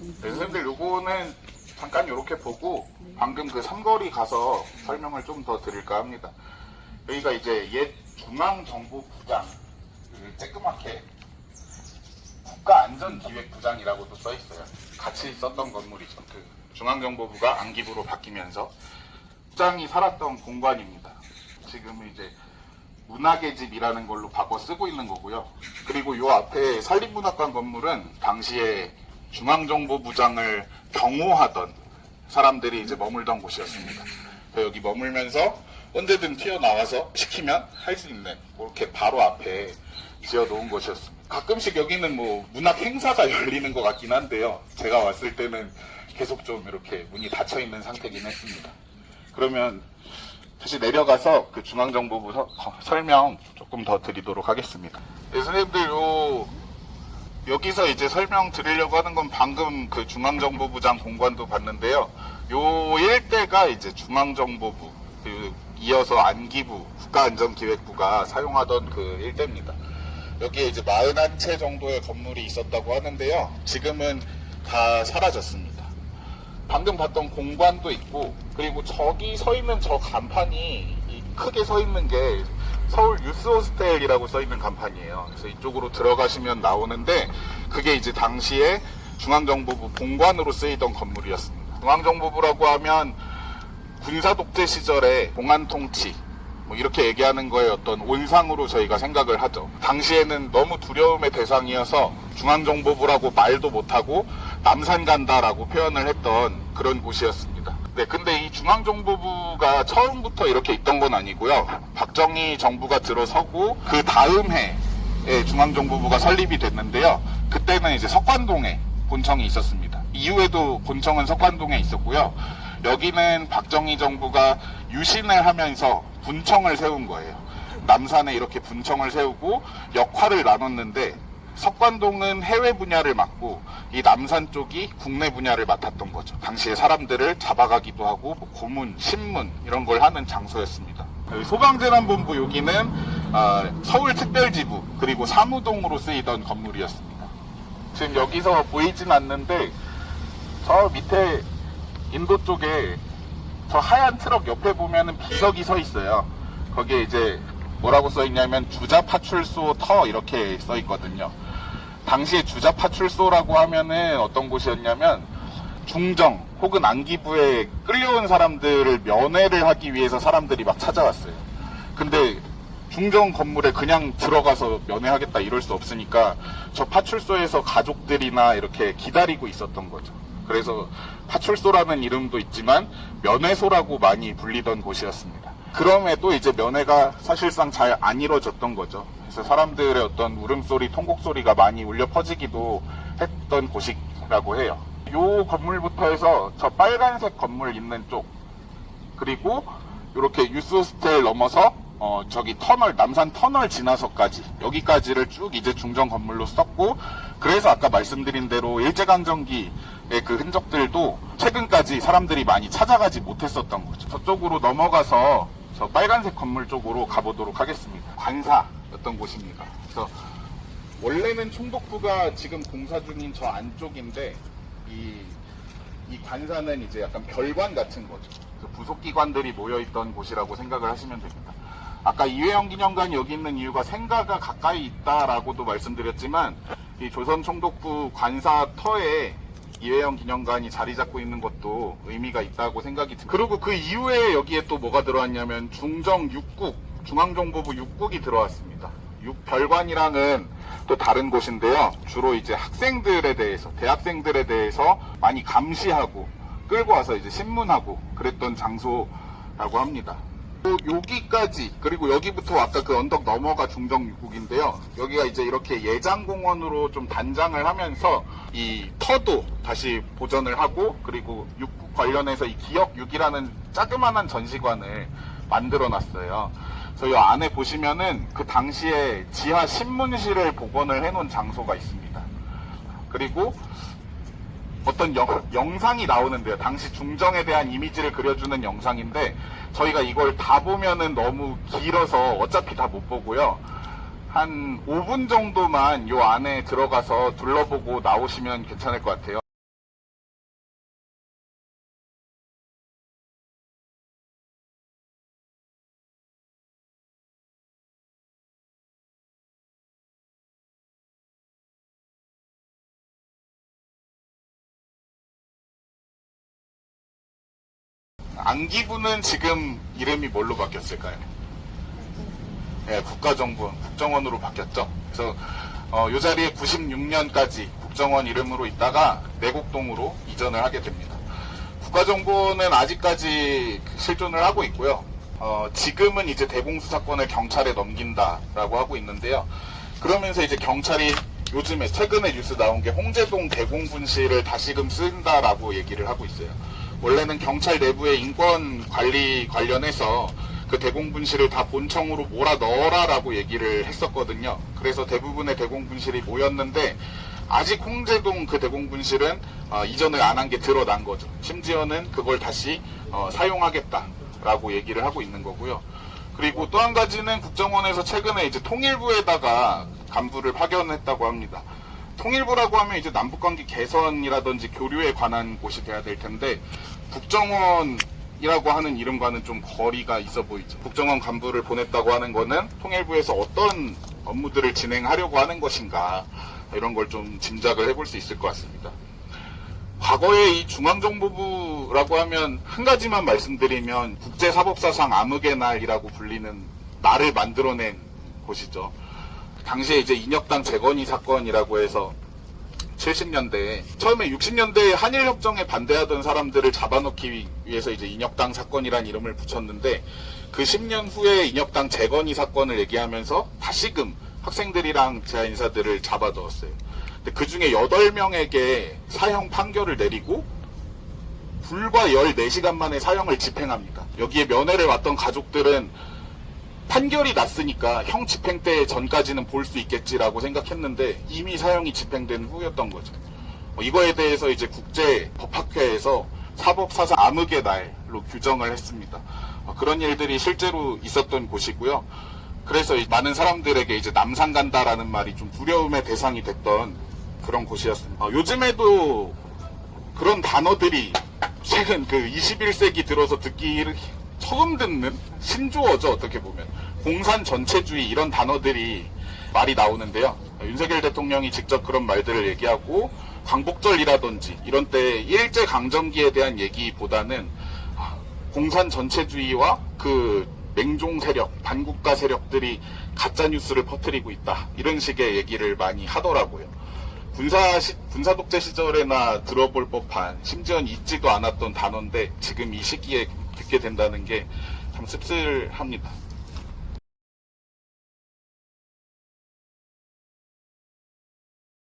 네, 선생님들 요거는 잠깐 이렇게 보고 방금 그 삼거리 가서 설명을 좀 더 드릴까 합니다. 여기가 이제 옛 중앙정보부장, 쬐끄맣게 국가안전기획부장이라고도 써있어요. 같이 썼던 건물이죠. 그 중앙정보부가 안기부로 바뀌면서 부장이 살았던 공간입니다. 지금은 이제 문학의 집이라는 걸로 바꿔 쓰고 있는 거고요. 그리고 요 앞에 산림문학관 건물은 당시에 중앙정보부장을 경호하던 사람들이 이제 머물던 곳이었습니다. 여기 머물면서 언제든 튀어나와서 시키면 할 수 있는 그렇게 바로 앞에 지어놓은 곳이었습니다. 가끔씩 여기는 뭐 문학 행사가 열리는 것 같긴 한데요. 제가 왔을 때는 계속 좀 이렇게 문이 닫혀 있는 상태긴 했습니다. 그러면 다시 내려가서 그 중앙정보부 설명 조금 더 드리도록 하겠습니다. 네, 선생님들 여기서 이제 설명 드리려고 하는 건 방금 그 중앙정보부장 공관도 봤는데요. 요 일대가 이제 중앙정보부, 이어서 안기부, 국가안전기획부가 사용하던 그 일대입니다. 여기에 이제 41채 정도의 건물이 있었다고 하는데요. 지금은 다 사라졌습니다. 방금 봤던 공관도 있고, 그리고 저기 서 있는 저 간판이 크게 서 있는 게 서울 유스호스텔이라고 써 있는 간판이에요. 그래서 이쪽으로 들어가시면 나오는데, 그게 이제 당시에 중앙정보부 본관으로 쓰이던 건물이었습니다. 중앙정보부라고 하면 군사독재 시절에 공안통치, 뭐 이렇게 얘기하는 거에 어떤 온상으로 저희가 생각을 하죠. 당시에는 너무 두려움의 대상이어서 중앙정보부라고 말도 못하고 남산 간다라고 표현을 했던 그런 곳이었습니다. 네, 근데 이 중앙정보부가 처음부터 이렇게 있던 건 아니고요. 박정희 정부가 들어서고 그 다음 해에 중앙정보부가 설립이 됐는데요. 그때는 이제 석관동에 본청이 있었습니다. 이후에도 본청은 석관동에 있었고요. 여기는 박정희 정부가 유신을 하면서 분청을 세운 거예요. 남산에 이렇게 분청을 세우고 역할을 나눴는데, 석관동은 해외 분야를 맡고 이 남산 쪽이 국내 분야를 맡았던 거죠. 당시에 사람들을 잡아가기도 하고 뭐 고문, 신문 이런 걸 하는 장소였습니다. 소방재난본부 여기는 서울특별지부 그리고 사무동으로 쓰이던 건물이었습니다. 지금 여기서 보이진 않는데 저 밑에 인도 쪽에 저 하얀 트럭 옆에 보면은 비석이 서 있어요. 거기에 이제 뭐라고 써 있냐면 주자파출소 터 이렇게 써 있거든요. 당시에 주자파출소라고 하면은 어떤 곳이었냐면 중정 혹은 안기부에 끌려온 사람들을 면회를 하기 위해서 사람들이 막 찾아왔어요. 근데 중정 건물에 그냥 들어가서 면회하겠다 이럴 수 없으니까 저 파출소에서 가족들이나 이렇게 기다리고 있었던 거죠. 그래서 파출소라는 이름도 있지만 면회소라고 많이 불리던 곳이었습니다. 그럼에도 이제 면회가 사실상 잘 안 이루어졌던 거죠. 그래서 사람들의 어떤 울음소리, 통곡소리가 많이 울려 퍼지기도 했던 곳이라고 해요. 요 건물부터 해서 저 빨간색 건물 있는 쪽, 그리고 이렇게 유스호스텔 넘어서 저기 터널, 남산 터널 지나서까지, 여기까지를 쭉 이제 중정 건물로 썼고, 그래서 아까 말씀드린 대로 일제강점기의 그 흔적들도 최근까지 사람들이 많이 찾아가지 못했었던 거죠. 저쪽으로 넘어가서 저 빨간색 건물 쪽으로 가보도록 하겠습니다. 관사였던 곳입니다. 그래서 원래는 총독부가 지금 공사 중인 저 안쪽인데, 이 관사는 이제 약간 별관 같은 거죠. 부속기관들이 모여있던 곳이라고 생각을 하시면 됩니다. 아까 이회영 기념관이 여기 있는 이유가 생가가 가까이 있다라고도 말씀드렸지만, 이 조선 총독부 관사 터에 이회영 기념관이 자리 잡고 있는 것도 의미가 있다고 생각이 듭니다. 그리고 그 이후에 여기에 또 뭐가 들어왔냐면 중정 6국, 중앙정보부 6국이 들어왔습니다. 6별관이랑은 또 다른 곳인데요. 주로 이제 학생들에 대해서, 대학생들에 대해서 많이 감시하고 끌고 와서 이제 신문하고 그랬던 장소라고 합니다. 여기까지, 그리고 여기부터 아까 그 언덕 넘어가 중정 6국인데요. 여기가 이제 이렇게 예장공원으로 좀 단장을 하면서 이 터도 다시 보존을 하고, 그리고 6국 관련해서 이 기억 6이라는 자그마한 전시관을 만들어 놨어요. 그래서 이 안에 보시면은 그 당시에 지하 신문실을 복원을 해놓은 장소가 있습니다. 그리고 어떤 영상이 나오는데요. 당시 중정에 대한 이미지를 그려주는 영상인데, 저희가 이걸 다 보면은 너무 길어서 어차피 다 못 보고요. 한 5분 정도만 요 안에 들어가서 둘러보고 나오시면 괜찮을 것 같아요. 안기부는 지금 이름이 뭘로 바뀌었을까요? 네, 국가정보원, 국정원으로 바뀌었죠. 그래서 이 자리에 96년까지 국정원 이름으로 있다가 내곡동으로 이전을 하게 됩니다. 국가정보원은 아직까지 실존을 하고 있고요. 지금은 이제 대공수사권을 경찰에 넘긴다라고 하고 있는데요. 그러면서 이제 경찰이 요즘에 최근에 뉴스 나온 게 홍제동 대공분실을 다시금 쓴다라고 얘기를 하고 있어요. 원래는 경찰 내부의 인권 관리 관련해서 그 대공분실을 다 본청으로 몰아 넣어라라고 얘기를 했었거든요. 그래서 대부분의 대공분실이 모였는데 아직 홍제동 그 대공분실은 이전을 안 한 게 드러난 거죠. 심지어는 그걸 다시 사용하겠다라고 얘기를 하고 있는 거고요. 그리고 또 한 가지는 국정원에서 최근에 이제 통일부에다가 간부를 파견했다고 합니다. 통일부라고 하면 이제 남북관계 개선이라든지 교류에 관한 곳이 돼야 될 텐데 국정원이라고 하는 이름과는 좀 거리가 있어 보이죠. 국정원 간부를 보냈다고 하는 거는 통일부에서 어떤 업무들을 진행하려고 하는 것인가 이런 걸 좀 짐작을 해볼 수 있을 것 같습니다. 과거에 이 중앙정보부라고 하면 한 가지만 말씀드리면 국제사법사상 암흑의 날이라고 불리는 날을 만들어낸 곳이죠. 당시에 이제 인혁당 재건이 사건이라고 해서 70년대에 처음에 60년대에 한일협정에 반대하던 사람들을 잡아놓기 위해서 이제 인혁당 사건이란 이름을 붙였는데 그 10년 후에 인혁당 재건이 사건을 얘기하면서 다시금 학생들이랑 제야 인사들을 잡아넣었어요. 근데 그 중에 8명에게 사형 판결을 내리고 불과 14시간 만에 사형을 집행합니다. 여기에 면회를 왔던 가족들은 판결이 났으니까 형 집행 때 전까지는 볼 수 있겠지라고 생각했는데 이미 사형이 집행된 후였던 거죠. 이거에 대해서 이제 국제법학회에서 사법사상 암흑의 날로 규정을 했습니다. 그런 일들이 실제로 있었던 곳이고요. 그래서 많은 사람들에게 이제 남산 간다라는 말이 좀 두려움의 대상이 됐던 그런 곳이었습니다. 요즘에도 그런 단어들이 최근 그 21세기 들어서 듣기 처음 듣는 신조어죠. 어떻게 보면 공산 전체주의 이런 단어들이 말이 나오는데요. 윤석열 대통령이 직접 그런 말들을 얘기하고 광복절이라든지 이런 때 일제강점기에 대한 얘기보다는 공산 전체주의와 그 맹종 세력, 반국가 세력들이 가짜뉴스를 퍼뜨리고 있다. 이런 식의 얘기를 많이 하더라고요. 군사 독재 시절에나 들어볼 법한, 심지어는 있지도 않았던 단어인데 지금 이 시기에 듣게 된다는 게 참 씁쓸합니다.